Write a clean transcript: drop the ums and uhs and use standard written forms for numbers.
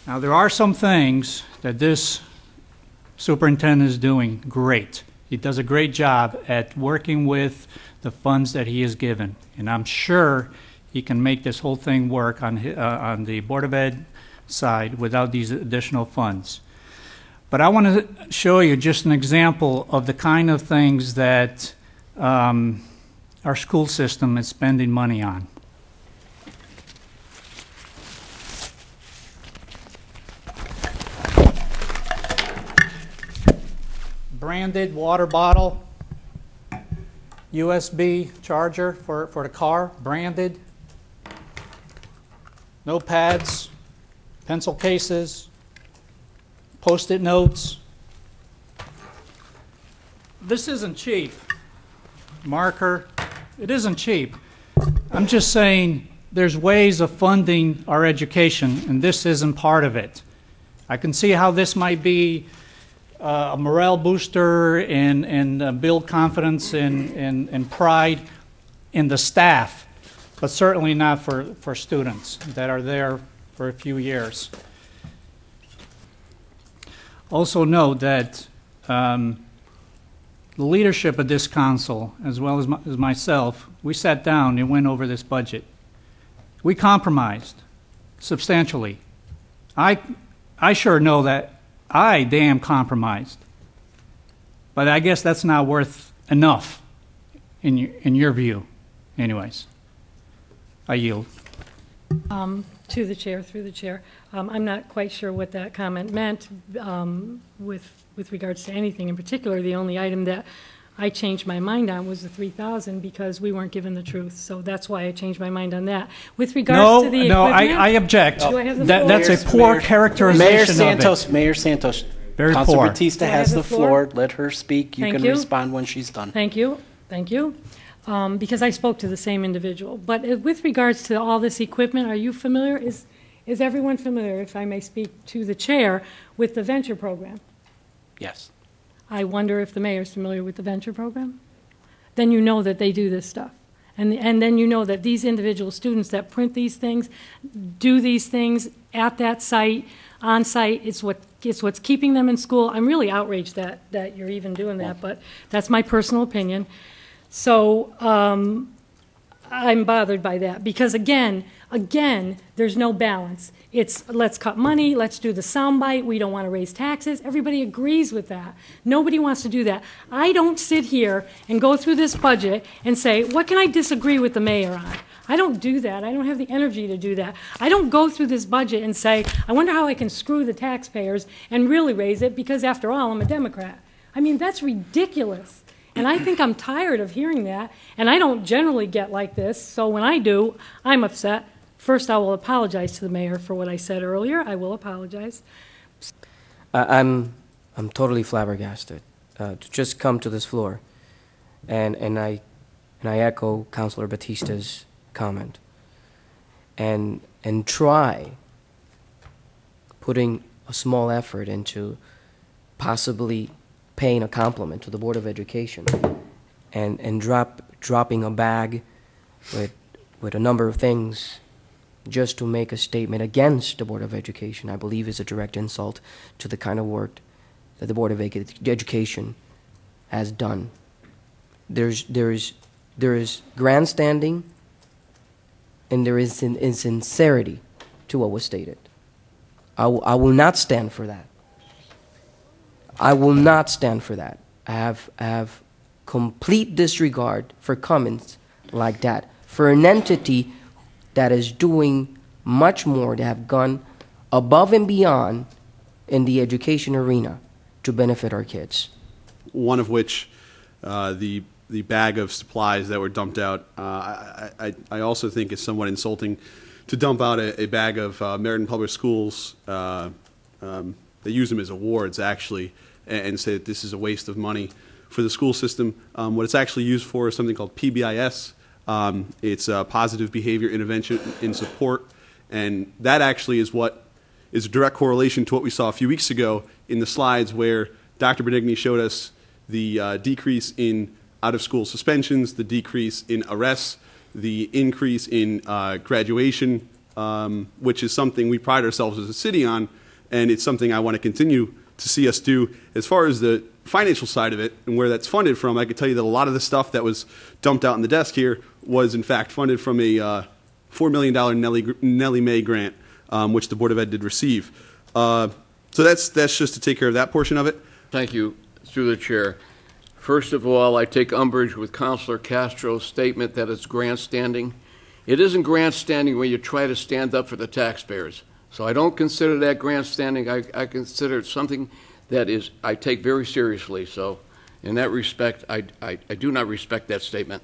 Now, there are some things that this superintendent is doing great. He does a great job at working with the funds that he is given, and I'm sure he can make this whole thing work on the Board of Ed side without these additional funds. But I want to show you just an example of the kind of things that our school system is spending money on. Branded water bottle, USB charger for the car, branded. Notepads, pencil cases, Post-it notes. This isn't cheap. Marker, it isn't cheap. I'm just saying there's ways of funding our education, and this isn't part of it. I can see how this might be a morale booster and build confidence and pride in the staff, but certainly not for students that are there for a few years. Also note that the leadership of this council, as well as myself, we sat down and went over this budget. We compromised substantially. I sure know that I damn compromised, but I guess that's not worth enough in your view. Anyways, I yield. To the chair, through the chair. I'm not quite sure what that comment meant with regards to anything in particular. The only item that I changed my mind on was the 3,000 because we weren't given the truth. So that's why I changed my mind on that. With regards to the equipment, I object. Do I have the floor? That's a poor characterization of it. Mayor Santos. Very Councilor poor. Batista has the floor. Let her speak. You can respond when she's done. Thank you. Thank you. Because I spoke to the same individual. But with regards to all this equipment, are you familiar? Is everyone familiar, if I may speak to the chair, with the venture program? Yes. I wonder if the mayor is familiar with the venture program. Then you know that they do this stuff. And then you know that these individual students that print these things, do these things at that site, on site, it's what's keeping them in school. I'm really outraged that you're even doing that, but that's my personal opinion. So I'm bothered by that because, again, there's no balance. It's let's cut money, let's do the soundbite, we don't want to raise taxes. Everybody agrees with that. Nobody wants to do that. I don't sit here and go through this budget and say, what can I disagree with the mayor on? I don't do that. I don't have the energy to do that. I don't go through this budget and say, I wonder how I can screw the taxpayers and really raise it because, after all, I'm a Democrat. I mean, that's ridiculous. And I think I'm tired of hearing that. And I don't generally get like this. So when I do, I'm upset. First, I will apologize to the mayor for what I said earlier. I will apologize. I'm totally flabbergasted to just come to this floor, and I echo Councilor Batista's comment, and try putting a small effort into possibly paying a compliment to the Board of Education, and dropping a bag with a number of things just to make a statement against the Board of Education, I believe is a direct insult to the kind of work that the Board of Education has done. There is grandstanding and there is insincerity to what was stated. I will not stand for that. I will not stand for that. I have complete disregard for comments like that, for an entity that is doing much more, to have gone above and beyond in the education arena to benefit our kids. One of which, the bag of supplies that were dumped out, I also think is somewhat insulting to dump out a bag of Meriden Public Schools. They use them as awards, actually, and say that this is a waste of money for the school system. What it's actually used for is something called PBIS. It's positive behavior intervention in support, and that actually is what is a direct correlation to what we saw a few weeks ago in the slides where Dr. Benigni showed us the decrease in out-of-school suspensions, the decrease in arrests, the increase in graduation which is something we pride ourselves as a city on, and it's something I want to continue to see us do. As far as the financial side of it and where that's funded from, I can tell you that a lot of the stuff that was dumped out on the desk here was in fact funded from a $4 million Nellie Mae grant, which the Board of Ed did receive. So that's just to take care of that portion of it. Thank you. Through the chair. First of all, I take umbrage with Councilor Castro's statement that it's grandstanding. It isn't grandstanding when you try to stand up for the taxpayers. So I don't consider that grandstanding. I consider it something that I take very seriously. So in that respect, I do not respect that statement.